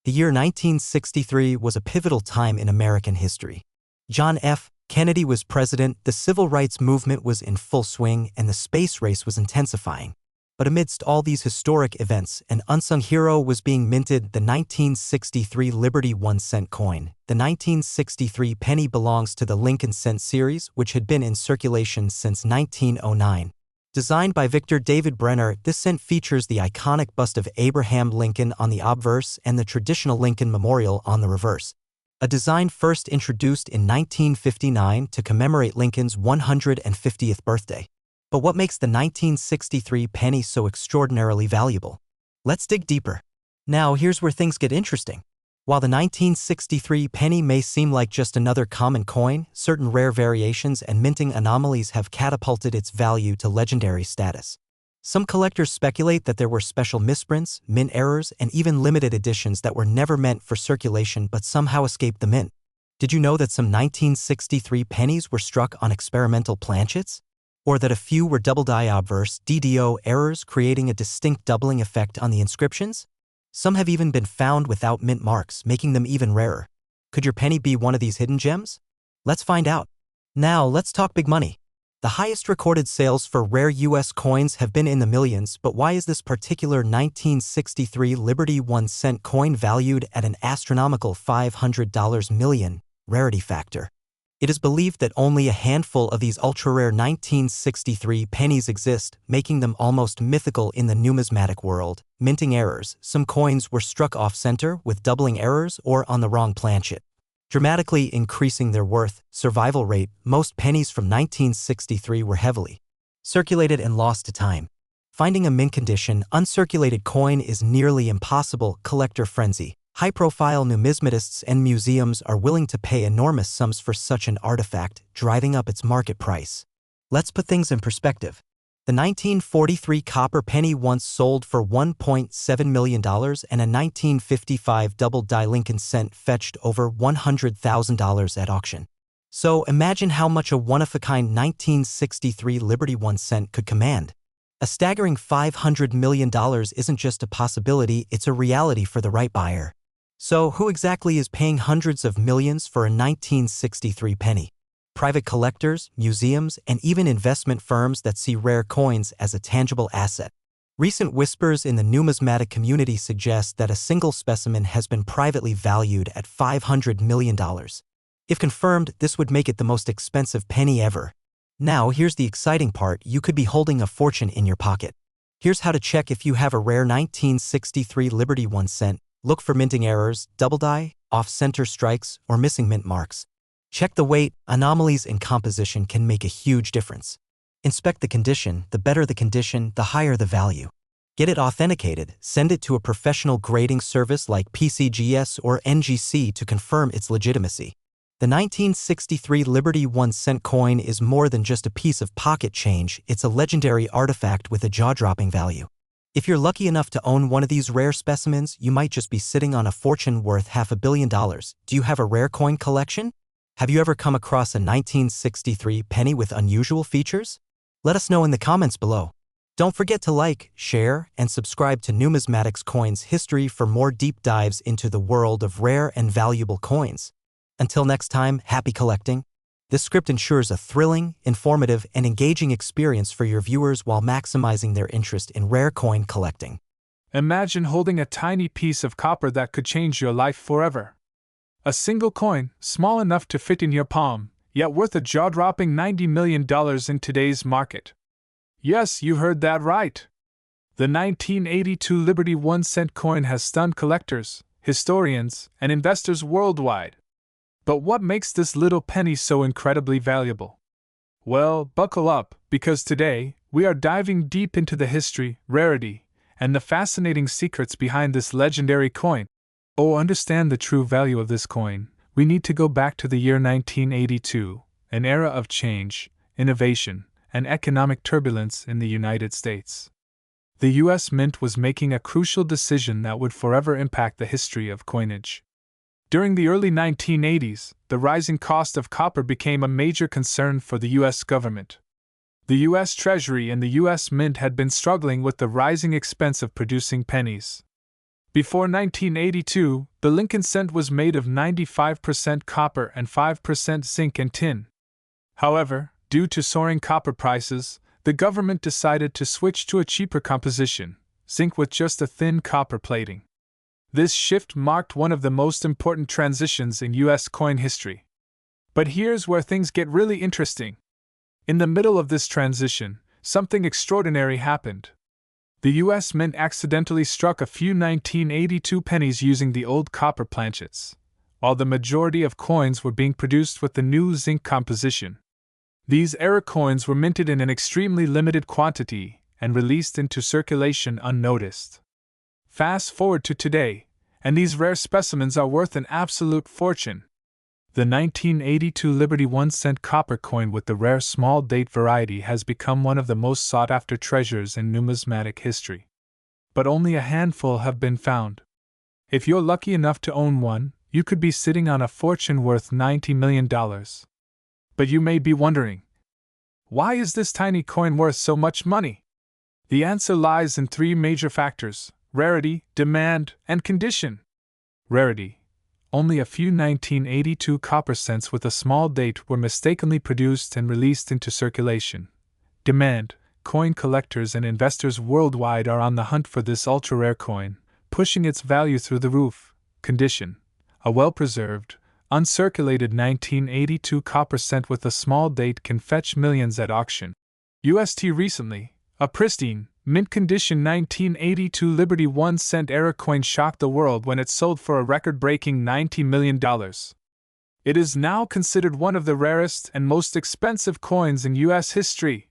The year 1963 was a pivotal time in American history. John F. Kennedy was president, the civil rights movement was in full swing, and the space race was intensifying. But amidst all these historic events, an unsung hero was being minted: the 1963 Liberty 1-cent coin. The 1963 penny belongs to the Lincoln cent series, which had been in circulation since 1909. Designed by Victor David Brenner, this cent features the iconic bust of Abraham Lincoln on the obverse and the traditional Lincoln Memorial on the reverse. A design first introduced in 1959 to commemorate Lincoln's 150th birthday. But what makes the 1963 penny so extraordinarily valuable? Let's dig deeper. Now here's where things get interesting. While the 1963 penny may seem like just another common coin, certain rare variations and minting anomalies have catapulted its value to legendary status. Some collectors speculate that there were special misprints, mint errors, and even limited editions that were never meant for circulation but somehow escaped the mint. Did you know that some 1963 pennies were struck on experimental planchets? Or that a few were double-die obverse (DDO) errors, creating a distinct doubling effect on the inscriptions? Some have even been found without mint marks, making them even rarer. Could your penny be one of these hidden gems? Let's find out. Now, let's talk big money. The highest recorded sales for rare U.S. coins have been in the millions, but why is this particular 1963 Liberty 1-cent coin valued at an astronomical $500 million? Rarity factor. It is believed that only a handful of these ultra-rare 1963 pennies exist, making them almost mythical in the numismatic world. Minting errors. Some coins were struck off-center with doubling errors or on the wrong planchet, dramatically increasing their worth. Survival rate. Most pennies from 1963 were heavily circulated and lost to time. Finding a mint condition, uncirculated coin is nearly impossible. Collector frenzy. High-profile numismatists and museums are willing to pay enormous sums for such an artifact, driving up its market price. Let's put things in perspective. The 1943 copper penny once sold for $1.7 million, and a 1955 double-die Lincoln cent fetched over $100,000 at auction. So imagine how much a one-of-a-kind 1963 Liberty 1 cent could command. A staggering $500 million isn't just a possibility, it's a reality for the right buyer. So who exactly is paying hundreds of millions for a 1963 penny? Private collectors, museums, and even investment firms that see rare coins as a tangible asset. Recent whispers in the numismatic community suggest that a single specimen has been privately valued at $500 million. If confirmed, this would make it the most expensive penny ever. Now here's the exciting part: you could be holding a fortune in your pocket. Here's how to check if you have a rare 1963 Liberty 1 cent. Look for minting errors, double die, off-center strikes, or missing mint marks. Check the weight. Anomalies in composition can make a huge difference. Inspect the condition. The better the condition, the higher the value. Get it authenticated. Send it to a professional grading service like PCGS or NGC to confirm its legitimacy. The 1963 Liberty 1 cent coin is more than just a piece of pocket change, it's a legendary artifact with a jaw-dropping value. If you're lucky enough to own one of these rare specimens, you might just be sitting on a fortune worth $500 million. Do you have a rare coin collection? Have you ever come across a 1963 penny with unusual features? Let us know in the comments below. Don't forget to like, share, and subscribe to Numismatics Coins History for more deep dives into the world of rare and valuable coins. Until next time, happy collecting. This script ensures a thrilling, informative, and engaging experience for your viewers while maximizing their interest in rare coin collecting. Imagine holding a tiny piece of copper that could change your life forever. A single coin, small enough to fit in your palm, yet worth a jaw-dropping $90 million in today's market. Yes, you heard that right. The 1982 Liberty 1 cent coin has stunned collectors, historians, and investors worldwide. But what makes this little penny so incredibly valuable? Well, buckle up, because today, we are diving deep into the history, rarity, and the fascinating secrets behind this legendary coin. To understand the true value of this coin, we need to go back to the year 1982, an era of change, innovation, and economic turbulence in the United States. The U.S. Mint was making a crucial decision that would forever impact the history of coinage. During the early 1980s, the rising cost of copper became a major concern for the U.S. government. The U.S. Treasury and the U.S. Mint had been struggling with the rising expense of producing pennies. Before 1982, the Lincoln cent was made of 95% copper and 5% zinc and tin. However, due to soaring copper prices, the government decided to switch to a cheaper composition, zinc with just a thin copper plating. This shift marked one of the most important transitions in U.S. coin history. But here's where things get really interesting. In the middle of this transition, something extraordinary happened. The U.S. Mint accidentally struck a few 1982 pennies using the old copper planchets, while the majority of coins were being produced with the new zinc composition. These error coins were minted in an extremely limited quantity and released into circulation unnoticed. Fast forward to today, and these rare specimens are worth an absolute fortune. The 1982 Liberty 1-cent copper coin with the rare small date variety has become one of the most sought-after treasures in numismatic history. But only a handful have been found. If you're lucky enough to own one, you could be sitting on a fortune worth $90 million. But you may be wondering, why is this tiny coin worth so much money? The answer lies in three major factors: rarity, demand, and condition. Rarity. Only a few 1982 copper cents with a small date were mistakenly produced and released into circulation. Demand. Coin collectors and investors worldwide are on the hunt for this ultra-rare coin, pushing its value through the roof. Condition. A well-preserved, uncirculated 1982 copper cent with a small date can fetch millions at auction. UST recently, a pristine, mint-condition 1982 Liberty 1-cent error coin shocked the world when it sold for a record-breaking $90 million. It is now considered one of the rarest and most expensive coins in U.S. history.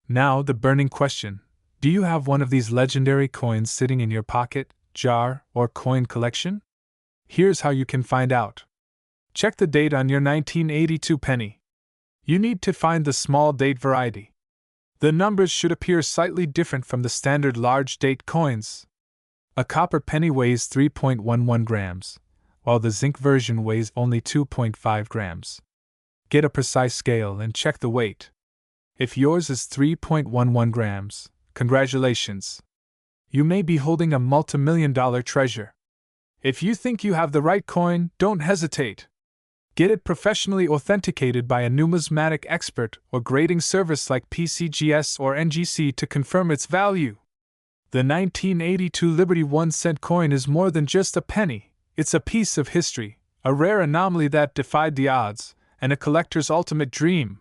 Now the burning question: do you have one of these legendary coins sitting in your pocket, jar, or coin collection? Here's how you can find out. Check the date on your 1982 penny. You need to find the small date variety. The numbers should appear slightly different from the standard large date coins. A copper penny weighs 3.11 grams, while the zinc version weighs only 2.5 grams. Get a precise scale and check the weight. If yours is 3.11 grams, congratulations! You may be holding a multi-million-dollar treasure. If you think you have the right coin, don't hesitate. Get it professionally authenticated by a numismatic expert or grading service like PCGS or NGC to confirm its value. The 1982 Liberty 1-cent coin is more than just a penny. It's a piece of history, a rare anomaly that defied the odds, and a collector's ultimate dream.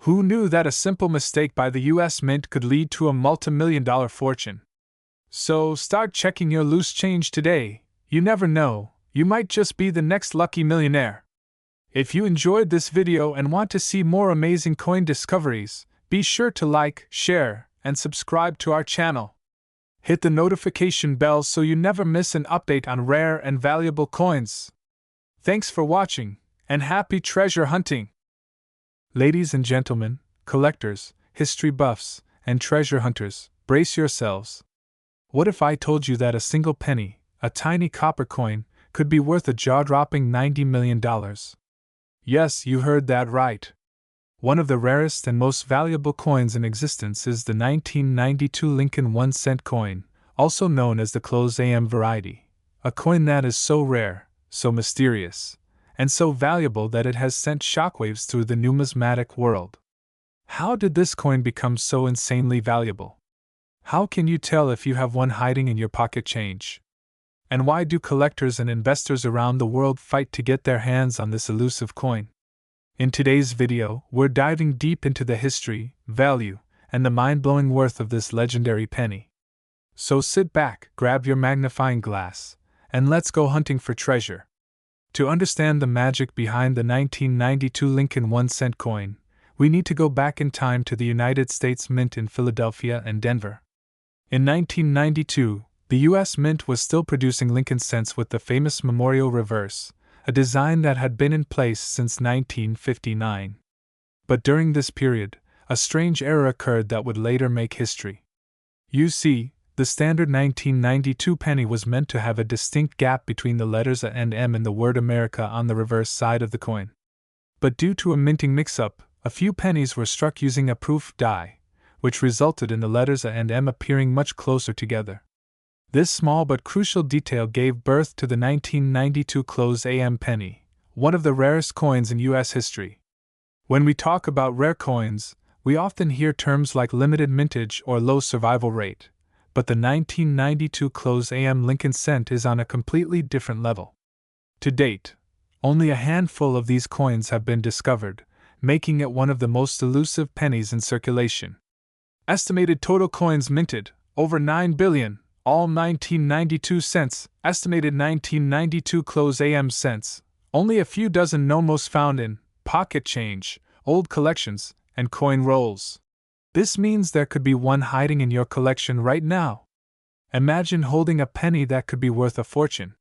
Who knew that a simple mistake by the U.S. Mint could lead to a multi-million-dollar fortune? So start checking your loose change today. You never know, you might just be the next lucky millionaire. If you enjoyed this video and want to see more amazing coin discoveries, be sure to like, share, and subscribe to our channel. Hit the notification bell so you never miss an update on rare and valuable coins. Thanks for watching, and happy treasure hunting! Ladies and gentlemen, collectors, history buffs, and treasure hunters, brace yourselves. What if I told you that a single penny, a tiny copper coin, could be worth a jaw-dropping $90 million? Yes, you heard that right. One of the rarest and most valuable coins in existence is the 1992 Lincoln 1-cent coin, also known as the closed AM variety, a coin that is so rare, so mysterious, and so valuable that it has sent shockwaves through the numismatic world. How did this coin become so insanely valuable? How can you tell if you have one hiding in your pocket change? And why do collectors and investors around the world fight to get their hands on this elusive coin? In today's video, we're diving deep into the history, value, and the mind-blowing worth of this legendary penny. So sit back, grab your magnifying glass, and let's go hunting for treasure. To understand the magic behind the 1992 Lincoln 1-cent coin, we need to go back in time to the United States Mint in Philadelphia and Denver. In 1992, the U.S. Mint was still producing Lincoln cents with the famous memorial reverse, a design that had been in place since 1959. But during this period, a strange error occurred that would later make history. You see, the standard 1992 penny was meant to have a distinct gap between the letters A and M in the word America on the reverse side of the coin. But due to a minting mix-up, a few pennies were struck using a proof die, which resulted in the letters A and M appearing much closer together. This small but crucial detail gave birth to the 1992 close AM penny, one of the rarest coins in U.S. history. When we talk about rare coins, we often hear terms like limited mintage or low survival rate, but the 1992 close AM Lincoln cent is on a completely different level. To date, only a handful of these coins have been discovered, making it one of the most elusive pennies in circulation. Estimated total coins minted, over 9 billion, all 1992 cents, estimated 1992 close AM cents, only a few dozen known, most found in pocket change, old collections, and coin rolls. This means there could be one hiding in your collection right now. Imagine holding a penny that could be worth a fortune.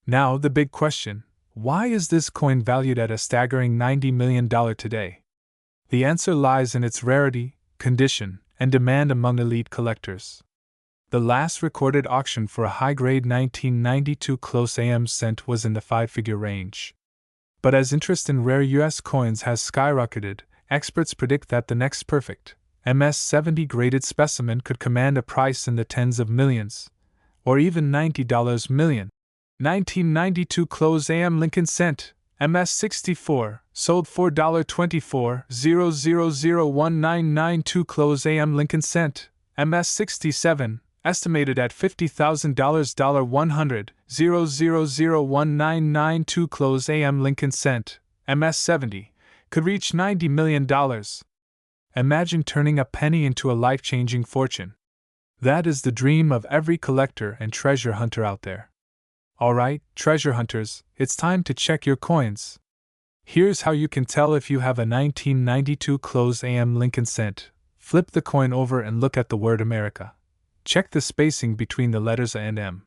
Now the big question, why is this coin valued at a staggering $90 million today? The answer lies in its rarity, condition, and demand among elite collectors. The last recorded auction for a high-grade 1992 close AM cent was in the five-figure range. But as interest in rare U.S. coins has skyrocketed, experts predict that the next perfect, MS-70 graded specimen could command a price in the tens of millions, or even $90 million. 1992 close AM Lincoln cent, MS-64, sold $4.24, 0001992 close AM Lincoln cent, MS-67, estimated at $50,000, 100, 0001992 close AM Lincoln cent, MS-70, could reach $90 million. Imagine turning a penny into a life-changing fortune. That is the dream of every collector and treasure hunter out there. Alright, treasure hunters, it's time to check your coins. Here's how you can tell if you have a 1992 close AM Lincoln cent. Flip the coin over and look at the word America. Check the spacing between the letters A and M.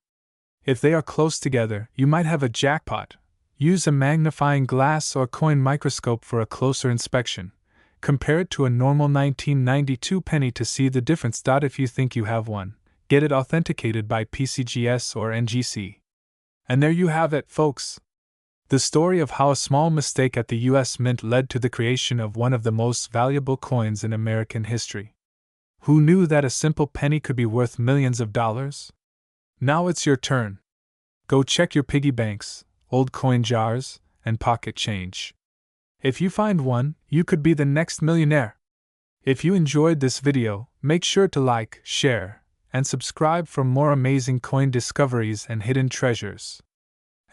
If they are close together, you might have a jackpot. Use a magnifying glass or coin microscope for a closer inspection. Compare it to a normal 1992 penny to see the difference. If you think you have one, get it authenticated by PCGS or NGC. And there you have it, folks. The story of how a small mistake at the U.S. Mint led to the creation of one of the most valuable coins in American history. Who knew that a simple penny could be worth millions of dollars? Now it's your turn. Go check your piggy banks, old coin jars, and pocket change. If you find one, you could be the next millionaire. If you enjoyed this video, make sure to like, share, and subscribe for more amazing coin discoveries and hidden treasures.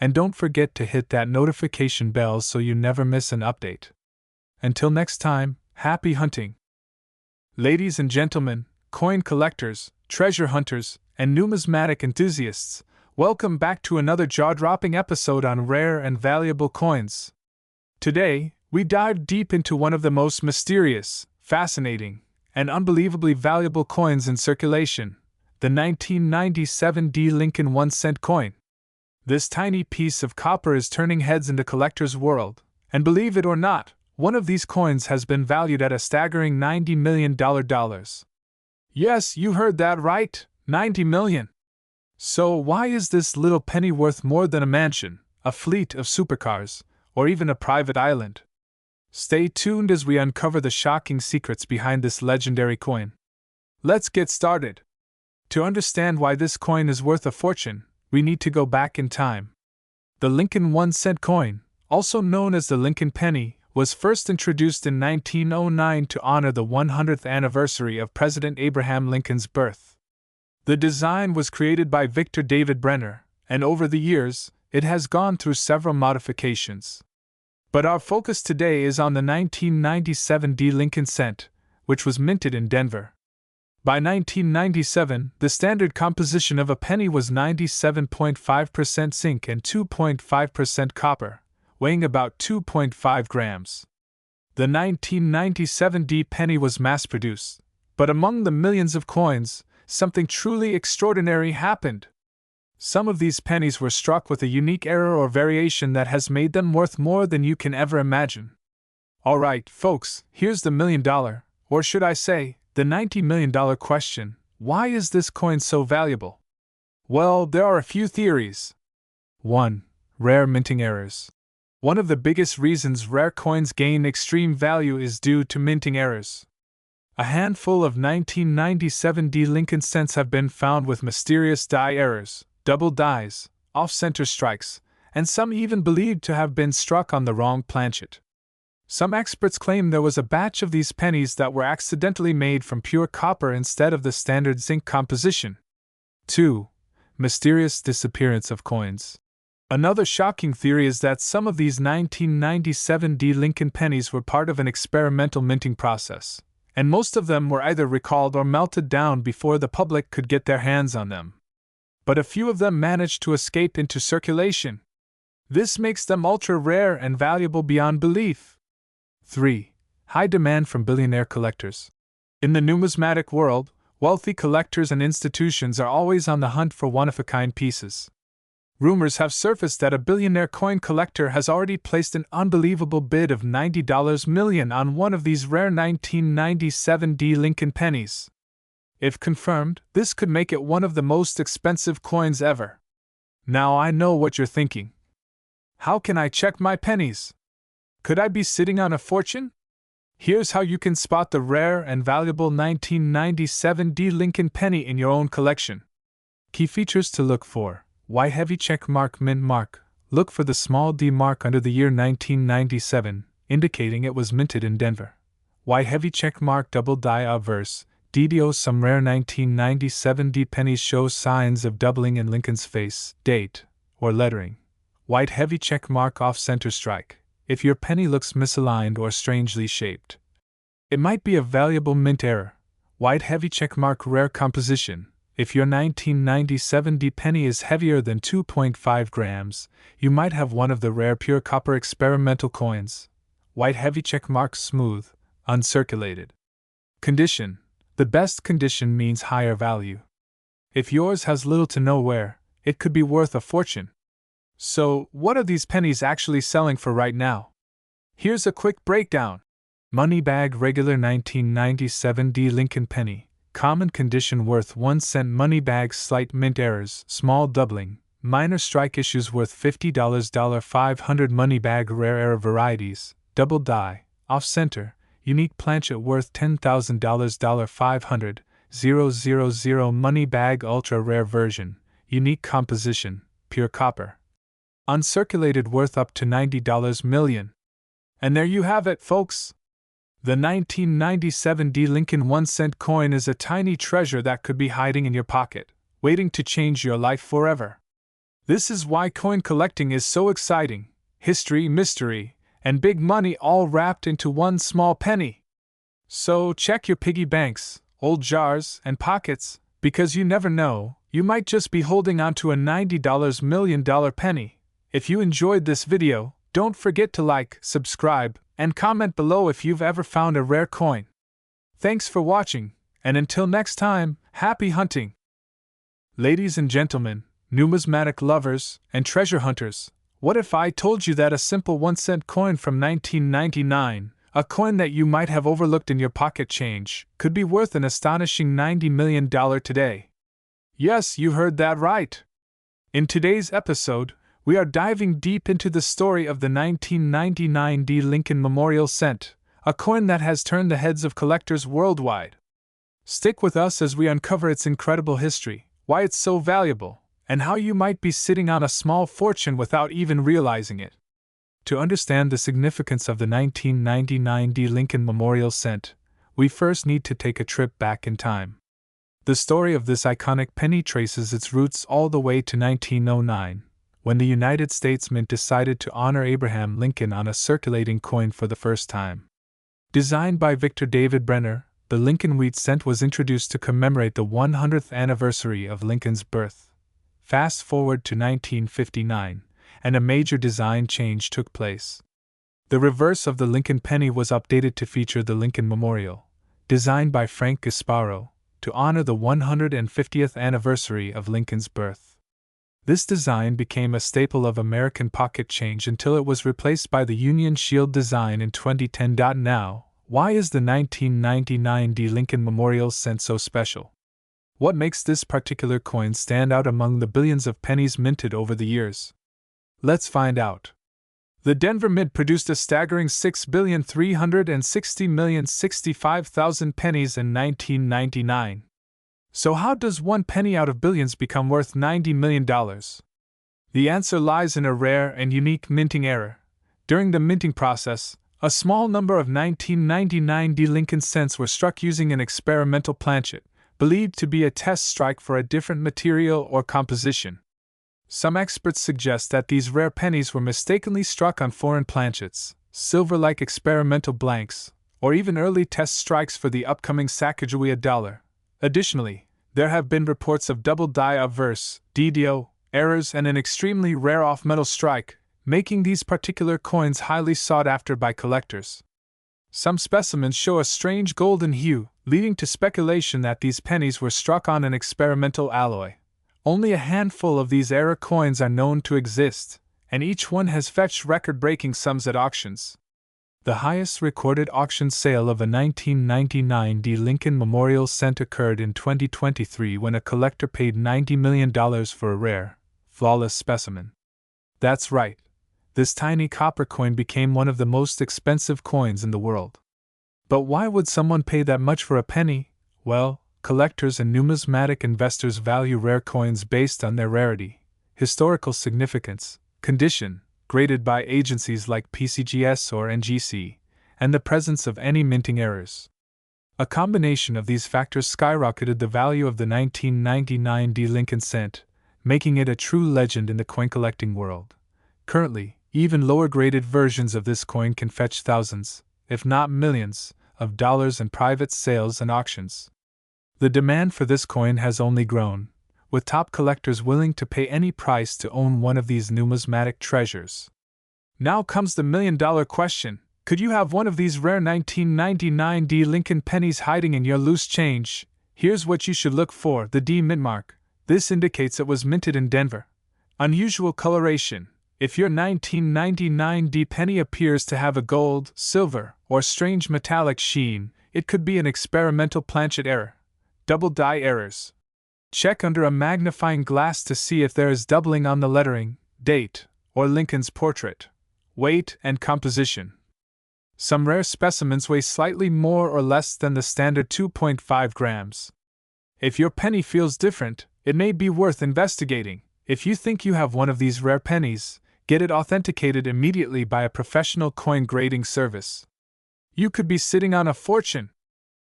And don't forget to hit that notification bell so you never miss an update. Until next time, happy hunting! Ladies and gentlemen, coin collectors, treasure hunters, and numismatic enthusiasts, welcome back to another jaw-dropping episode on rare and valuable coins. Today, we dive deep into one of the most mysterious, fascinating, and unbelievably valuable coins in circulation, the 1997 D. Lincoln 1-cent coin. This tiny piece of copper is turning heads in the collector's world, and believe it or not, one of these coins has been valued at a staggering $90 million. Yes, you heard that right, $90 million. So why is this little penny worth more than a mansion, a fleet of supercars, or even a private island? Stay tuned as we uncover the shocking secrets behind this legendary coin. Let's get started. To understand why this coin is worth a fortune, we need to go back in time. The Lincoln 1-cent coin, also known as the Lincoln penny, was first introduced in 1909 to honor the 100th anniversary of President Abraham Lincoln's birth. The design was created by Victor David Brenner, and over the years, it has gone through several modifications. But our focus today is on the 1997 D. Lincoln cent, which was minted in Denver. By 1997, the standard composition of a penny was 97.5% zinc and 2.5% copper, weighing about 2.5 grams. The 1997 D penny was mass-produced, but among the millions of coins, something truly extraordinary happened. Some of these pennies were struck with a unique error or variation that has made them worth more than you can ever imagine. Alright, folks, here's the million-dollar, or should I say, the $90 million question: why is this coin so valuable? Well, there are a few theories. 1. Rare minting errors. One of the biggest reasons rare coins gain extreme value is due to minting errors. A handful of 1997 D Lincoln cents have been found with mysterious die errors, double dies, off-center strikes, and some even believed to have been struck on the wrong planchet. Some experts claim there was a batch of these pennies that were accidentally made from pure copper instead of the standard zinc composition. 2. Mysterious disappearance of coins. Another shocking theory is that some of these 1997 D Lincoln pennies were part of an experimental minting process, and most of them were either recalled or melted down before the public could get their hands on them. But a few of them managed to escape into circulation. This makes them ultra rare and valuable beyond belief. 3. High demand from billionaire collectors. In the numismatic world, wealthy collectors and institutions are always on the hunt for one-of-a-kind pieces. Rumors have surfaced that a billionaire coin collector has already placed an unbelievable bid of $90 million on one of these rare 1997 D Lincoln pennies. If confirmed, this could make it one of the most expensive coins ever. Now I know what you're thinking. How can I check my pennies? Could I be sitting on a fortune? Here's how you can spot the rare and valuable 1997 D Lincoln penny in your own collection. Key features to look for. White heavy check mark mint mark. Look for the small D mark under the year 1997, indicating it was minted in Denver. White heavy check mark double die obverse. DDO. Some rare 1997 D pennies show signs of doubling in Lincoln's face, date, or lettering. White heavy check mark off center strike. If your penny looks misaligned or strangely shaped, it might be a valuable mint error. White heavy check mark rare composition. If your 1997 D penny is heavier than 2.5 grams, you might have one of the rare pure copper experimental coins. White heavy check mark smooth, uncirculated. Condition. The best condition means higher value. If yours has little to no wear, it could be worth a fortune. So, what are these pennies actually selling for right now? Here's a quick breakdown. Money bag regular 1997 D Lincoln penny. Common condition worth 1 cent. Money bag slight mint errors, small doubling, minor strike issues worth $50. $500 money bag rare error varieties, double die, off center, unique planchet worth $10,000. $500, 000 money bag ultra rare version, unique composition, pure copper. Uncirculated worth up to $90 million. And there you have it, folks. The 1997 D Lincoln 1-cent coin is a tiny treasure that could be hiding in your pocket, waiting to change your life forever. This is why coin collecting is so exciting: history, mystery, and big money all wrapped into one small penny. So check your piggy banks, old jars, and pockets, because you never know, you might just be holding onto a $90 million penny. If you enjoyed this video, don't forget to like, subscribe, and comment below if you've ever found a rare coin. Thanks for watching, and until next time, happy hunting! Ladies and gentlemen, numismatic lovers, and treasure hunters, what if I told you that a simple 1-cent coin from 1999, a coin that you might have overlooked in your pocket change, could be worth an astonishing $90 million today? Yes, you heard that right! In today's episode, we are diving deep into the story of the 1999 D Lincoln Memorial Cent, a coin that has turned the heads of collectors worldwide. Stick with us as we uncover its incredible history, why it's so valuable, and how you might be sitting on a small fortune without even realizing it. To understand the significance of the 1999 D Lincoln Memorial Cent, we first need to take a trip back in time. The story of this iconic penny traces its roots all the way to 1909. When the United States Mint decided to honor Abraham Lincoln on a circulating coin for the first time. Designed by Victor David Brenner, the Lincoln Wheat Cent was introduced to commemorate the 100th anniversary of Lincoln's birth. Fast forward to 1959, and a major design change took place. The reverse of the Lincoln penny was updated to feature the Lincoln Memorial, designed by Frank Gasparo, to honor the 150th anniversary of Lincoln's birth. This design became a staple of American pocket change until it was replaced by the Union Shield design in 2010. Now, why is the 1999 D Lincoln Memorial Cent so special? What makes this particular coin stand out among the billions of pennies minted over the years? Let's find out. The Denver Mint produced a staggering 6,360,065,000 pennies in 1999. So how does one penny out of billions become worth $90 million? The answer lies in a rare and unique minting error. During the minting process, a small number of 1999 delinquent cents were struck using an experimental planchet, believed to be a test strike for a different material or composition. Some experts suggest that these rare pennies were mistakenly struck on foreign planchets, silver-like experimental blanks, or even early test strikes for the upcoming Sacagawea dollar. Additionally, there have been reports of double die obverse (DDO) errors and an extremely rare off-metal strike, making these particular coins highly sought after by collectors. Some specimens show a strange golden hue, leading to speculation that these pennies were struck on an experimental alloy. Only a handful of these error coins are known to exist, and each one has fetched record-breaking sums at auctions. The highest recorded auction sale of a 1999 D. Lincoln Memorial Cent occurred in 2023 when a collector paid $90 million for a rare, flawless specimen. That's right, this tiny copper coin became one of the most expensive coins in the world. But why would someone pay that much for a penny? Well, collectors and numismatic investors value rare coins based on their rarity, historical significance, condition, graded by agencies like PCGS or NGC, and the presence of any minting errors. A combination of these factors skyrocketed the value of the 1999 D. Lincoln Cent, making it a true legend in the coin collecting world. Currently, even lower graded versions of this coin can fetch thousands, if not millions, of dollars in private sales and auctions. The demand for this coin has only grown, with top collectors willing to pay any price to own one of these numismatic treasures. Now comes the million-dollar question: could you have one of these rare 1999 D. Lincoln pennies hiding in your loose change? Here's what you should look for: the D mint mark. This indicates it was minted in Denver. Unusual coloration. If your 1999 D penny appears to have a gold, silver, or strange metallic sheen, it could be an experimental planchet error. Double die errors. Check under a magnifying glass to see if there is doubling on the lettering, date, or Lincoln's portrait. Weight and composition. Some rare specimens weigh slightly more or less than the standard 2.5 grams. If your penny feels different, it may be worth investigating. If you think you have one of these rare pennies, get it authenticated immediately by a professional coin grading service. You could be sitting on a fortune.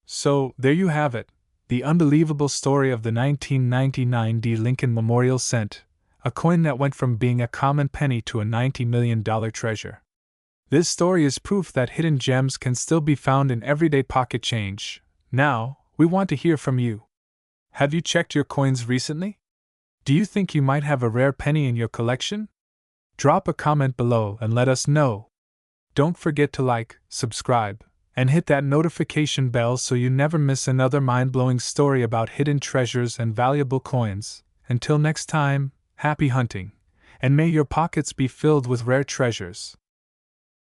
So, there you have it. The unbelievable story of the 1999 D. Lincoln Memorial Cent, a coin that went from being a common penny to a $90 million treasure. This story is proof that hidden gems can still be found in everyday pocket change. Now, we want to hear from you. Have you checked your coins recently? Do you think you might have a rare penny in your collection? Drop a comment below and let us know. Don't forget to like, subscribe, and hit that notification bell so you never miss another mind-blowing story about hidden treasures and valuable coins. Until next time, happy hunting, and may your pockets be filled with rare treasures.